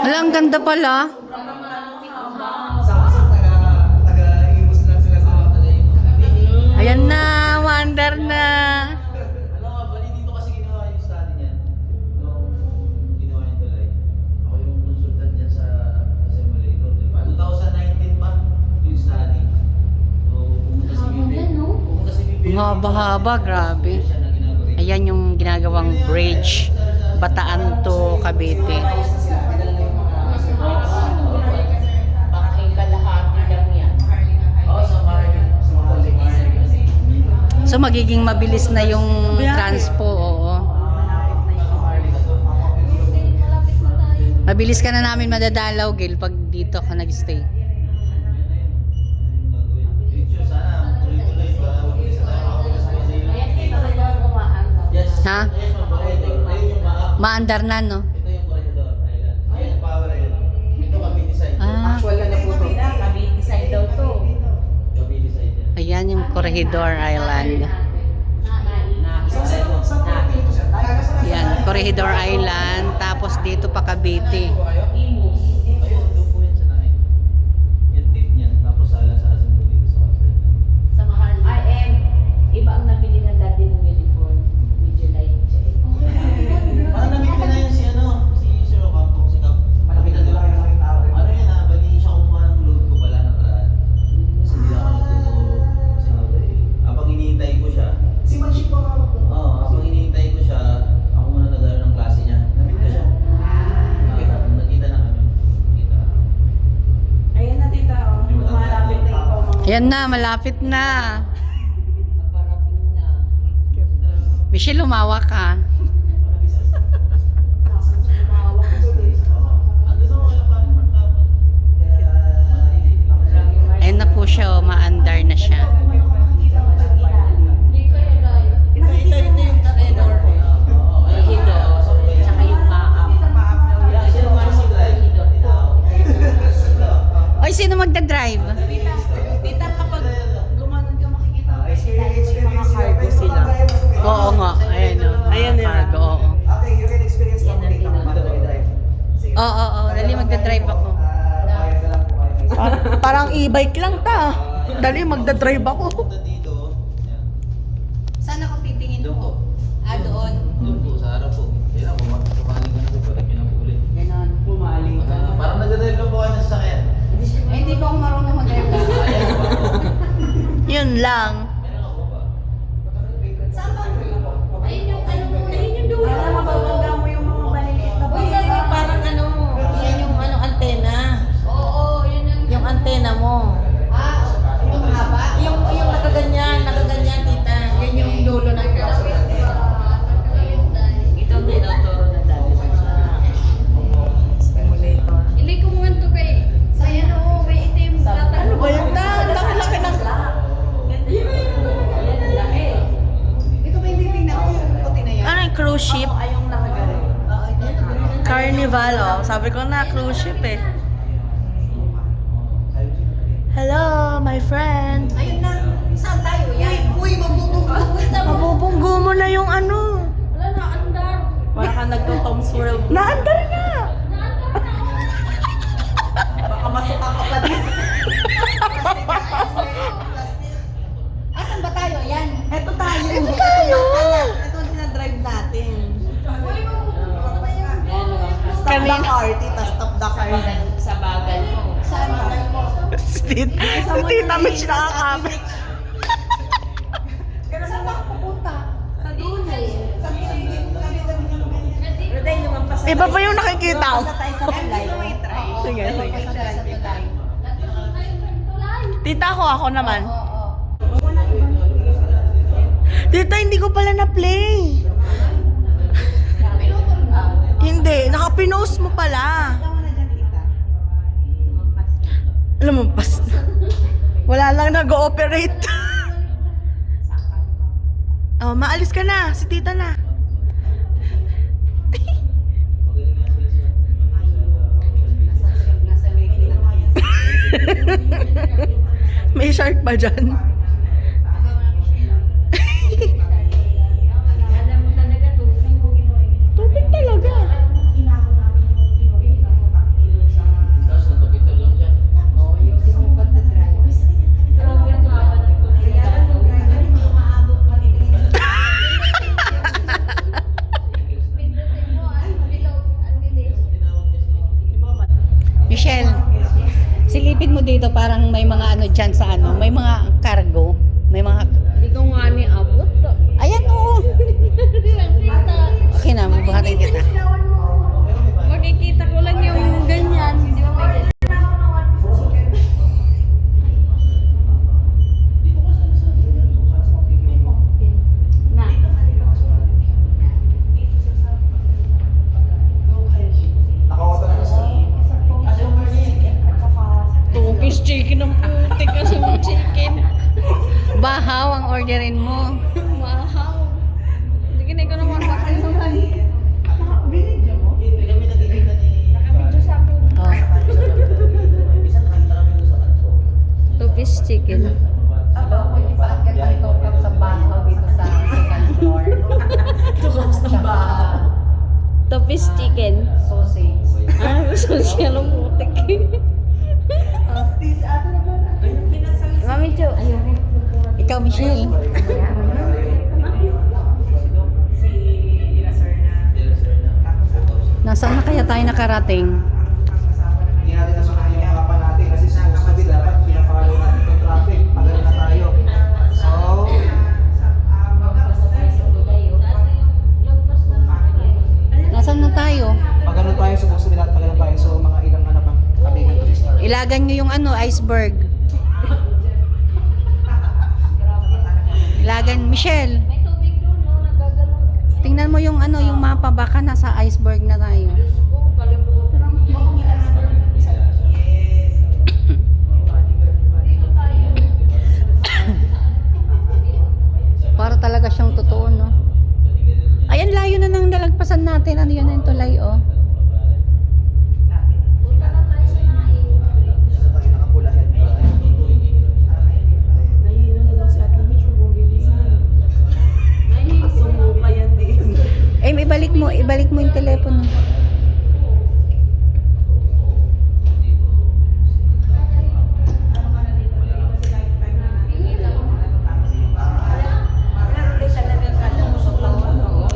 Hala, ang ganda pala. Taga-ibos lang sila sa Ayan na, wonder na. Ano nga, bali dito kasi ginawa yung study niyan. Nung ginawa yung tulay. Ako yung consultant niya sa simulator. 2019 pa yung study. So, pumunta si Bibi. Pumunta si Bibi. Ang haba-haba, grabe. Siya na ginagawa. Ayan yung ginagawang bridge. Bataan to Cavite. So magiging mabilis na yung transpo, oo. Mabilis ka na namin madadalaw, Gil, pag dito ka nag-stay. Sana tuloy-tuloy para mabilis na tayo makapunta sa Manila. Yes. Ha? Yes, ma'am. Ayun yung map. Maandar na, no? Ito yung Corridor Island. Ayun yung Power Island. Ito Cavite side. Ah, actual na po ito. Cavite side yan. ayan yung Corregidor Island. Yan, Corregidor Island. Tapos dito pa Cavite. Ayun, doon po yan sa nakin. Yan tip niyan. Tapos alas-asin po dito sa outside. Sa mahal. Iba ang nabili na dati ng uniform. With July. Parang namit na yun si Sir Ocampo. Si Cap. Malaki na doon yung mga tao. Ano yun bali siya kumuha ng load ko pala nakaraan. Kasi hindi ako nagtuturo. Kasi habang hinihintay ko siya, Si Manchip pa nga po. oo, habang hinihintay ko siya, ako muna nagano ng klase niya. Namit ko siya. Nakita na kami. Nakita. Ayan na tita. Malapit na ikaw mga Ayan na, malapit na. parating na. Michelle, lumawa ka. Ando na wala pa rin martapan. Ayan na po siya, oh, maandar na siya. Ito yung corridor. Corridor. Tsaka yung maap. Oy, sino magdadrive? Tita, kapag gumanon ka makikita mo Experience cargo sila. Oo nga, ayan o. Ayan na. Cargo, oo. Okay, you can experience Yan ang dito. tinatawag. Oo, oo, dali magdadrive ako. Bayad na lang po kayo. Parang e-bike lang ta. Dali, magdadrive ako. Punta dito. Yan. Saan ako titingin Doon po. Doon. Doon po, sa harap po. Kaya kumali ka na po, parang pinapuli. Ganon. Pumaling ka. Parang nagdadrive lang po kayo ng sasakyan. Eh, hindi pa ako marunong mag-drive. Ayan po. Yun lang. Meron ako ba? Ayun yung ano mo. Ayun yung dulo. Para mababangga mo yung mga maliliit na Uy, parang ano. Yan yung ano antena. Oo, yun ang... Yung antena mo. Yung haba? Yung nakaganyan tita. Yan yung dulo ng ito ang tinuturo na dati sa simulator. Hindi ko mo ito kay... Sayang oo, may itim. Ano ba yun ta? Ang laki-laki ng... Ayan ang laki. Ito ba hindi tingnan ko yung puti na yan? Ano yung cruise ship? Ay, yung nakagaling. Carnival, oh. Sabi ko na, cruise ship eh. Hello, my friend. Ayun na. Saan tayo? Yan. Uy, Mabubunggo mo na yung ano. Wala na, andar. Para ka nagto-Tom's World. Naandar na! Baka masuka ka pa din. Asan ba tayo? Yan. Eto tayo. Ito tayo! Ito ang dinadrive natin. Kanina. Stop the car, tita. Stop the car. Sa bagal mo. Saan ba? Si Tita Mitch nakakapit. Pero saan ako pupunta? Sa dunay. Iba pa yung nakikita ko. Sa tayo sa tulay. Sige, sige. Sa tulay. Tita ako naman. Oo. Tita, hindi ko pala na-play. Pinutol mo. Hindi, nakapinost mo pala. Alam mo, pas. Wala lang nag-ooperate. Oh, maalis ka na. Si tita na. May shark pa dyan. Alam mo talaga, tubig. Tubig talaga. Lapit mo dito, parang may mga ano dyan sa ano, may mga cargo. May mga... Hindi ko nga ni abot. Ayan, oo. Okay na, mabuhatin kita. Makikita ko lang yung ganyan. Di ba may ganyan? Na. Naka-auto na gusto. Tupis chicken ang putik kasi yung chicken. Bahaw ang orderin mo. Wow. Sige na ikaw naman kakalimutan. Hindi kami nagkikita ni... Nakabidyo sa akin. Oh. Isa nakita kami doon sa kanto. Tupis chicken. Hello, pwede pa agad ang tokap sa bahaw dito sa second floor. Tukops ng bahaw. Tupis chicken. Sausage. Ah, social ang putik. Mami Cho. Ikaw, Michelle. Nasaan na kaya tayo nakarating? Hindi natin nasunod yung mapa natin kasi supposed to be dapat pinafollow natin itong traffic. Pagano na tayo. So, Nasaan na tayo? pagano tayo, supposed to be dapat pagano tayo. So, mga ilang ano pa, kabigan to start. Ilagan nyo yung ano, iceberg. Ilagan, Michelle. May tubig doon, no? Nagagalaw. Tingnan mo yung ano, yung mapa, baka nasa iceberg na tayo. Diyos ko, kalimutan ang Para talaga siyang totoo, no? Ayan, layo na nang nalagpasan natin. Ano yun yung tulay, oh. Punta na tayo sa nain. Sa tayo nakapula yan. Ibalik mo yung telepono.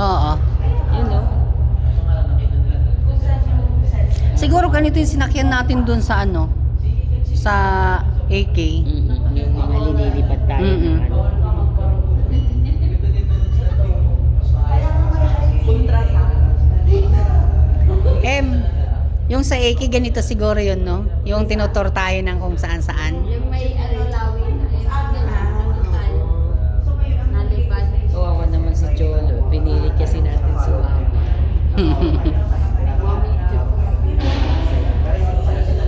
Oo. Yun, no? Siguro ganito yung sinakyan natin dun sa ano, sa AK. Yung mga linilipat tayo Mm-mm. ng ano. Yung sa AK, ganito siguro yun, no? Yung tinutor tayo ng kung saan-saan. Yung may alilawin na tayo. Nalipad. Kawawa naman si Cholo. Pinili kasi natin si Mama. Mami Jo.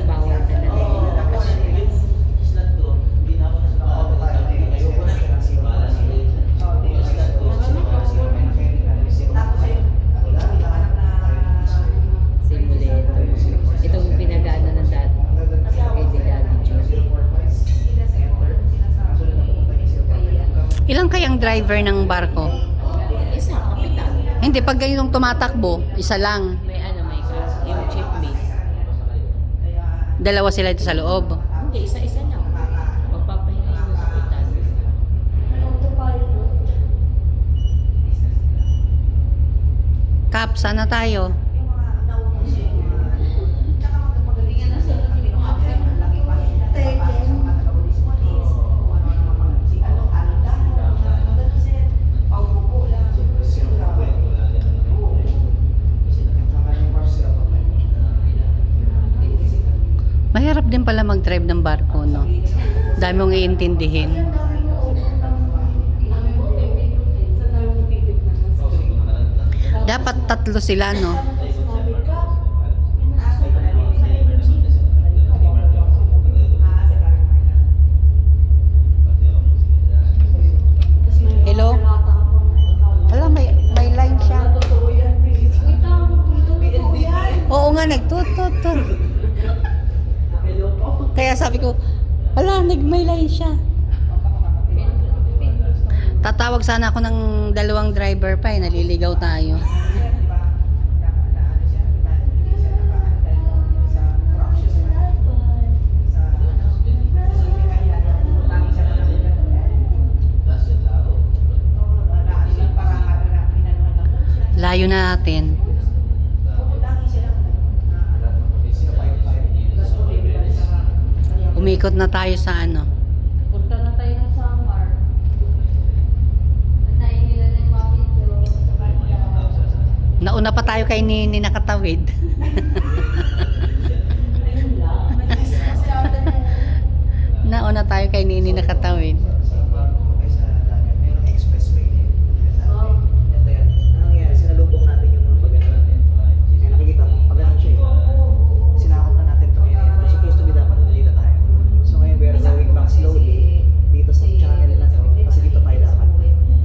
Bawal talaga yung nakasya. Slot ko, hindi na ako nakakapagsabi. Ayoko na. Bahala si Jason. Yung slot ko, Simulator. Itong pinagana ng dati. Kay di Daddy Joe. Ilang kayang driver ng barko? Isa, kapitan. Hindi, pag ganitong tumatakbo, isa lang. May ano, may yung chipmate. Dalawa sila dito sa loob. Hindi, isa-isa lang. Magpapahinga yung kapitan. Kap, sana tayo? Mahirap din pala mag-drive ng barko, no? Dami mong iintindihin. Dapat tatlo sila, no? Hello? Wala, may line siya. Oo nga, nagtut-tut-tut. Kaya sabi ko, wala, may line siya. Tatawag sana ako ng dalawang driver pa eh, naliligaw tayo. Layo na natin. Umikot na tayo sa ano. Punta na tayo ng Samar. Antayin nila na yung mga picture sa kanya. Nauna pa tayo kay Nini nakatawid. Ayun lang. Nauna tayo kay Nini nakatawid. Sa Marco, ay sa Daniel, mayroong expressway din. Oh. Ito yan. Ano nangyari? Sinalubong natin yung mga pagano. Kaya nakikita mo, pagano siya. Sinakop na natin ito ngayon. Supposed to be dapat nalita tayo. So ngayon, we are going back slowly dito sa channel na to. Kasi dito tayo dapat.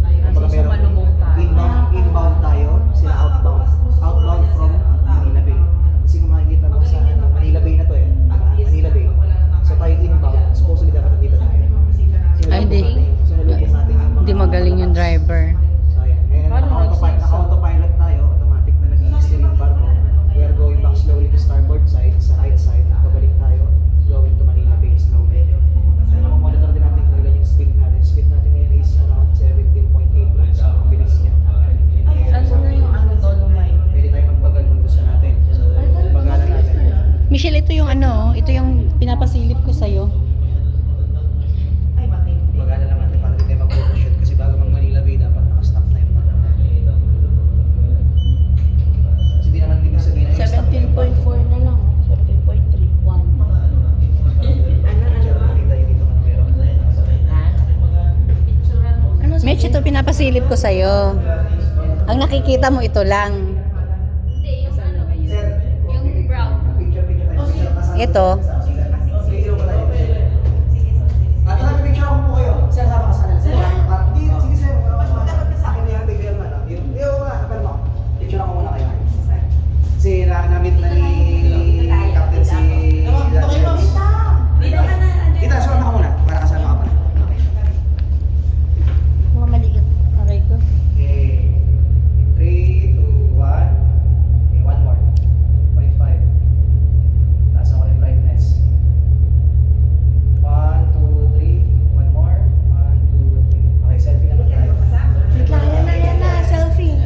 Kapag merong inbound tayo, sila outbound. Outbound from Manila Bay. Kasi kung makikita mo sa Manila Bay na to eh. Manila Bay. So tayo inbound, supposedly dapat nandito tayo. Ay, di. Sinalubong natin yung mga... Hindi magaling yung driver. So ayan, ngayon naka-autopilot tayo, automatic na nag-i-steer yung barko. We are going back slowly to starboard side, sa right side, pabalik tayo, going to Manila Bay slowly. So monitor din natin kung ilan yung speed natin. Speed natin ngayon is around 17.8 knots. Ang bilis niya. Ano na yung ano, Dolomite? Pwede tayo magbagal kung gusto natin. So, bagalan natin. Michelle, ito yung ano, ito yung pinapasilip ko sa'yo. Bagalan lang natin para hindi tayo mag-overshoot kasi bago mag-Manila Bay dapat nakastop na yung barko. Kasi di naman ibig sabihin na yung stop na yung barko. 17.4 na lang. 17.31. Mitch, ito pinapasilip ko sa'yo. Ang nakikita mo ito lang. Hindi, yung ano, yung brown. Ito. At picture ako po kayo. Sir, sama ka sana. Sir, sige sir. Dapat ka sa akin na yung bigyan mo. Kapal mo. Picture ako muna kayo. Kasi na-meet na ni Captain si... Dita, suwan ka muna. Para kasama ka muna. Mga maliit. Aray ko. Okay. 3, 2, 1. Okay, one more. 0.5. Taas ako yung brightness. 1, 2, 3. One more. 1, 2, 3. Okay, selfie naman tayo. Yan na, selfie.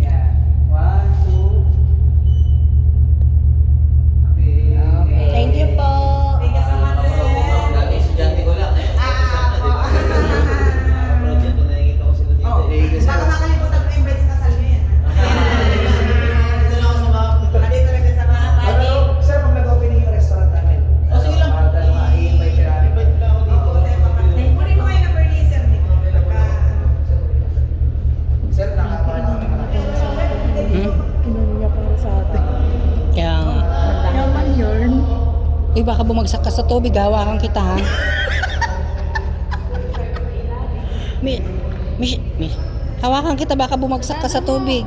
Yan. 1, 2. Okay. Thank you po. Dati estudyante ko lang. Proud yan kung nakikita ko sila dito. Baka makalimutan mo yung beds kasal mo yan. Dito lang ako sa map. Dito lang sa mga Ano, sir, pag nag-opening yung restaurant namin. Oh, sige lang. I-invite siya namin. Invite lang ako dito. Kunin mo kayo ng burniser dito. Sir, nakakaano kami Inun niya para sa atin. Kaya nga. Yaman yun. Eh, baka bumagsak ka sa tubig, hawakan kita ha. Hawakan kita, baka bumagsak ka sa tubig.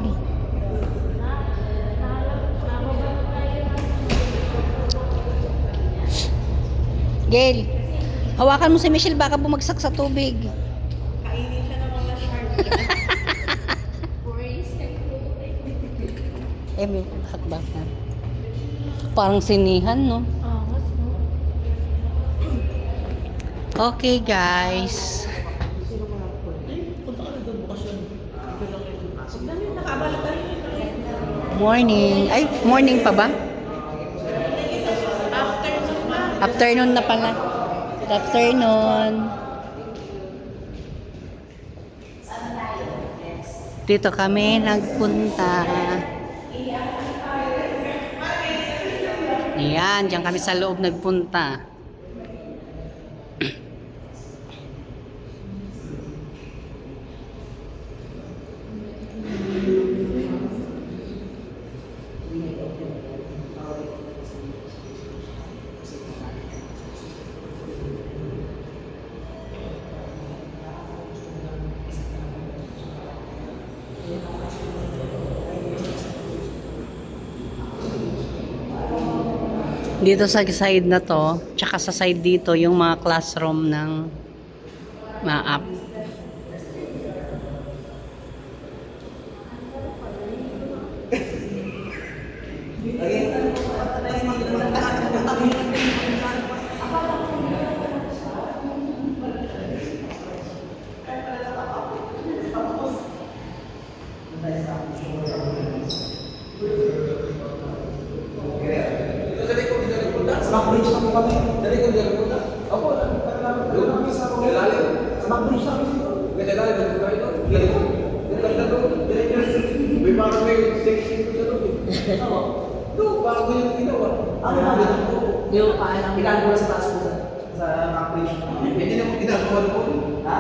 Gail, hawakan mo si Michelle, baka bumagsak sa tubig. Kainin siya ng mga shark. May hakbang na. Parang sinihan, no? Angas, no? Okay, guys. Morning. Ay, morning pa ba? Afternoon na pala. Good afternoon. Dito kami nagpunta. Ayan, diyan kami sa loob nagpunta. Dito sa side na to, tsaka sa side dito, yung mga classroom ng MAAP. Smakbo McBridge lang po kami. Dali ko dito punta. Opo, doon kami sa Ilalim. Sa McBridge lang kami. Ilalim, dito kayo ito. Dito kayo ito. May parang may section sa loob. Doon, bago yung ginawa. Ano ba? Di ko pa alam. Ginagawa sa taas po sa McBridge. Hindi na mo ginagawa po. Ha?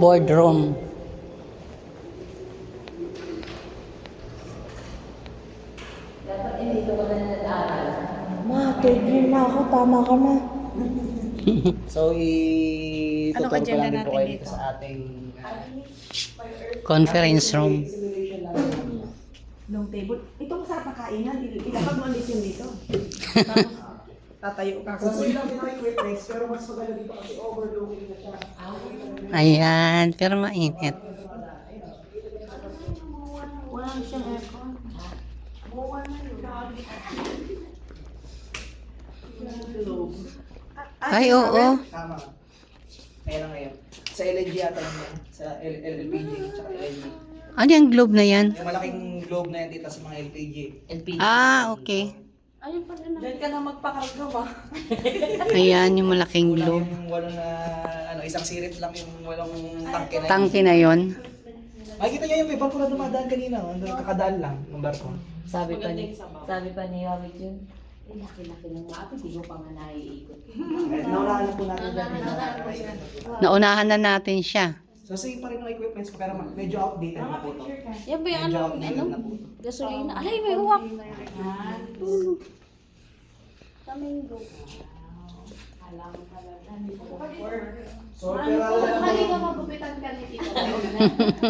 Boardroom. Dapat hindi ko na nag-aaral. Ma, third year na ako. Tama ka na. So, Ano itutur ko agenda lang din po natin kayo dito? sa ating Conference room. simulation lang. Long table. Itong sarap na kainan. Ilapag mo ang listen dito. Tatayo ka. So, yun lang din ang equipments, pero mas maganda dito kasi overlooking na siya. Ayan, pero mainit. Wala siyang aircon. Ay, oo. Tama. Kaya lang ngayon. Sa LNG yata yun yan. Sa LPG, tsaka LNG. Ano yung globe na yan? Yung malaking globe na yan dito sa mga LPG. LPG. Ah, okay. Diyan ka na magpakarga ba? Ayan, yung malaking Kulang globe. yung walang isang sirit lang yung walang tangke na yun. Tangke na yon. Makikita nyo yung may barko na dumadaan kanina. Kakadaan lang ng barko. Sabi pa ni Hawit yun, laki-laki ng mga hindi ko pa nga naiikot. Naunahan na po natin dyan. Naunahan na natin siya. So same pa rin ang equipments pero medyo outdated na po ito. Yan ba yung Medyo ano, outdated na po. gasolina? Alay, may uwak. Domingo. So pero Mali ka magupitan ka ni Tito.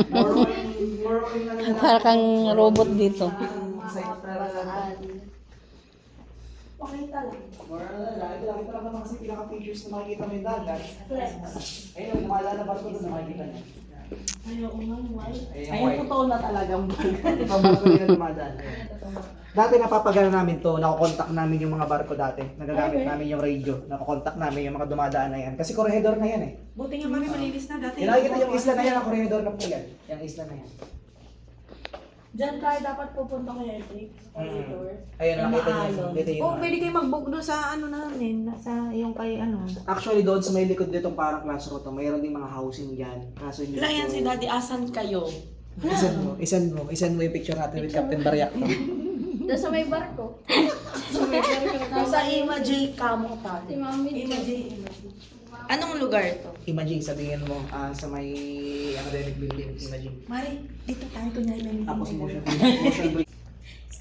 more on na lang. Para kang robot dito. More on na lang. Ito lang naman kasi pinaka-features na makikita mo yung dagat. Ayun, lumalabas ko doon na makikita niya. Ayun, totoo na talagang Ito ang barko nila dumadaan. Dati napapagana namin to, nakokontak namin yung mga barko dati. Nagagamit namin yung radio, nakokontak namin yung mga dumadaan na yan. Kasi korehedor na yan eh. Buti nga mami malinis na dati. Yung nakikita yung isla na yan, ang korehedor na po yan. Yung isla na yan. Diyan tayo dapat pupunta kay Eric. Ayun, nakita niyo. Dito yung Oh, pwede kayo mag-book doon sa ano namin, sa yung kay ano. Actually doon sa may likod ditong parang classroom to, mayroon din mga housing dyan. Kaso hindi Wala yan ko- si Daddy, asan kayo? Isan mo yung picture natin with Captain Baryak. Doon sa may barko. Sa Ima J. Kamo Si Mami. Ima J. Anong lugar to? Imagine, sabihin mo, sa may academic building, imagine. Mari, dito tayo kunyari may meeting. Tapos tayo. motion break.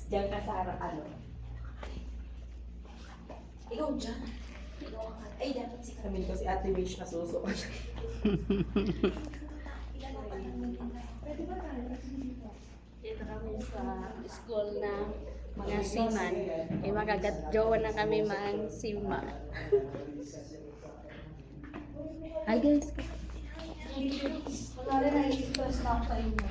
Diyan ka sa harap, ano? Ikaw dyan. Ay, dapat si Carmen ko, si Ate Wish na susuot. Dito kami sa school na mga seaman. Eh, magagat-jowa na kami mga seaman. Hi guys. Wala na, i-stress na ako sa inyo.